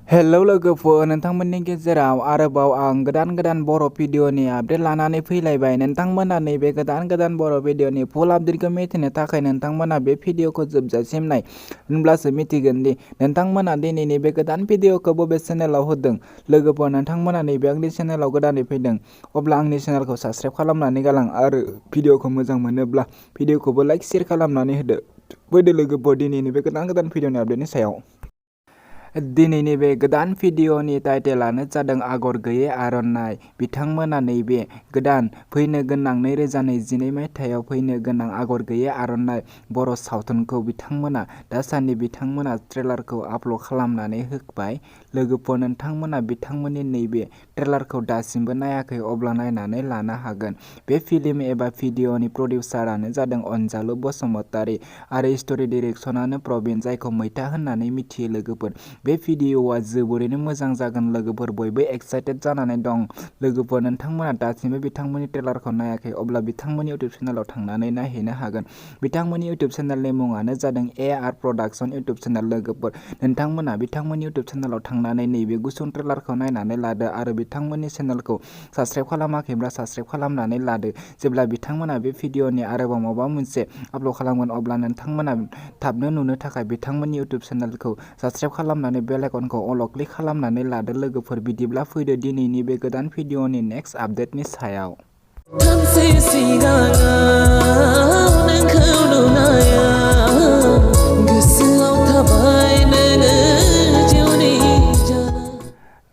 Hello लोगोफोर, नोंथांमोननि गेजेराव आरोबाव आं गोदान बर' भिडिअनि आपडेट लानानै फैलायबाय। नोंथांमोना नैबे गोदान बर' भिडिअनि फुल आपडेटखौ मिथिनो थाखाय नोंथांमोना बे भिडिअखौ जोबजासिम नाय, होनब्लासो मिथिगोन दि नोंथांमोना दिनैनि बे गोदान भिडिअखौ बबे चेनेलाव होदों। लोगोफोर, नोंथांमोना नैबे आंनि चेनेलाव गोदानै फैदों, अब्ला आंनि चेनेलखौ साबस्क्राइब खालामनानै गालां आरो भिडिअखौ मोजां मोनोब्ला भिडिअखौबो लाइक शेयार खालामनानै होदो। फैदो लोगोफोर दिनैनि बे गोदान भिडिअनि आपडेटनि सायाव। दिनैनि बे गोदान भिडिअनि टाइटेलानो जादों आगर गैयै आर'नाइ। बिथांमोना नैबे गोदान फैनो गोनां 2022 मायथाइयाव फैनो गोनां आगर गैयै आर'नाइ बर' सावथुनखौ बिथांमोना ट्रेलारखौ आपल'ड खालामनानै होबाय। लोगोफोर, नोंथांमोना बिथांमोननि नैबे ट्रेलारखौ दासिमबो नायाखै अब्ला नायनानै लानो हागोन। बे फिल्म एबा भिडिअनि प्रडिउसारानो जादों अनजालु बसुमतारी आरो स्ट'रि डिरेक्टरआनो प्रबिन, जायखौ मैथा होननानै मिथियो। लोगोफोर, बे भिडिअआ जोबोरैनो मोजां जागोन। लोगोफोर, बयबो एक्साइटेड जानानै दं। लोगोफोर, नोंथांमोना दासिमबो बिथांमोननि ट्रेलारखौ नायाखै अब्ला बिथांमोननि इउटिउब चेनेलाव थांनानै नायहैनो हागोन। बिथांमोननि इउटिउब चेनेलनि मुङानो जादों AR प्रडाक्शन इउटिउब चेनेल। लोगोफोर, नोंथांमोना बिथांमोननि इउटिउब चेनेलाव थांनानै नैबे गुसुं ट्रेलारखौ नायनानै लादो आरो बिथांमोननि चेनेलखौ साबस्क्राइब खालामाखैब्ला साबस्क्राइब खालामनानै लादो। जेब्ला बिथांमोना बे भिडिअनि आरोबाव माबा मोनसे आपल'ड खालामगोन अब्ला नोंथांमोना थाबनो नुनो थाखाय बिथांमोननि इउटिउब चेनेलखौ साबस्क्राइब खालामनानै बेल आइकनखौ अल क्लिक खालामनानै लादो। लोगोफोर, बिदिब्ला फैदो दिनैनि बे गोदान भिडिअनि नेक्स्ट आपडेटनि सायाव। सानसे सिगाङाव नोंखौ नुनायाव गोसोआव थाबाय नोङो जिउनि जाना।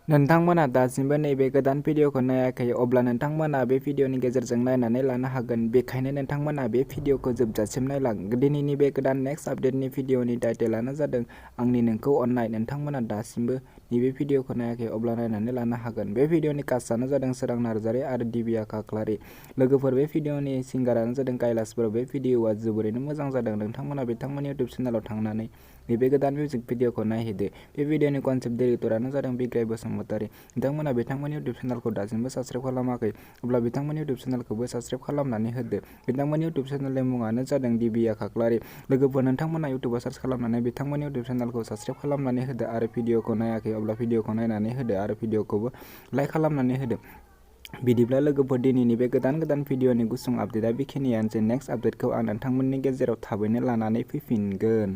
नोंथांमोना दासिमबो नैबे गोदान भिडिअखौ नायाखै अब्ला नोंथांमोना बे भिडिअनि गेजेरजों नायनानै लानो हागोन। बेखायनो नोंथांमोना बे भिडिअखौ जोबजासिम नायलां। दिनैनि बे गोदान नेक्स्ट आपडेटनि भिडिअनि टाइटेलानो जादों आंनि नोंखौ अननाय। नोंथांमोना दासिमबो नैबे भिडिअखौ नायाखै अब्ला नायनानै लानो हागोन। बे भिडिअनि कास्टआनो जादों सोरां नार्जारि आरो दिबिया खाख्लारि। लोगोफोर, बे भिडिअनि सिंगारानो जादों कैलाश बर'। बे भिडिअआ जोबोरैनो मोजां जादों। नोंथांमोना बिथांमोननि इउटिउब चेनेलाव थांनानै नैबे गोदान मिउजिक भिडिअखौ नायहैदो। बे भिडिअनि कनसेप्ट डिरेक्टरानो जादों बिग्राय बसुमतारी। नोंथांमोना बिथांमोननि इउटिउब चेनेलखौ दासिमबो साबस्क्राइब खालामाखै अब्ला बिथांमोननि इउटिउब चेनेलखौबो साबस्क्राइब खालामनानै होदो। बिथांमोननि इउटिउब चेनेलनि मुङानो जादों दिबिया खाख्लारि। लोगोफोर, नोंथांमोना इउटिउबाव सार्च खालामनानै बिथांमोननि इउटिउब चेनेलखौ साबस्क्राइब खालामनानै होदो आरो भिडिअखौ नायाखै अब्ला भिडिअखौ नायनानै होदो आरो भिडिअखौबो लाइक खालामनानै होदो। बिदिब्ला लोगोफोर, दिनैनि बे गोदान भिडिअनि गुसुं आपडेटआ बेखिनियानोसै। नेक्स्ट आपडेटखौ आं नोंथांमोननि गेजेराव थाबैनो लानानै फैफिनगोन।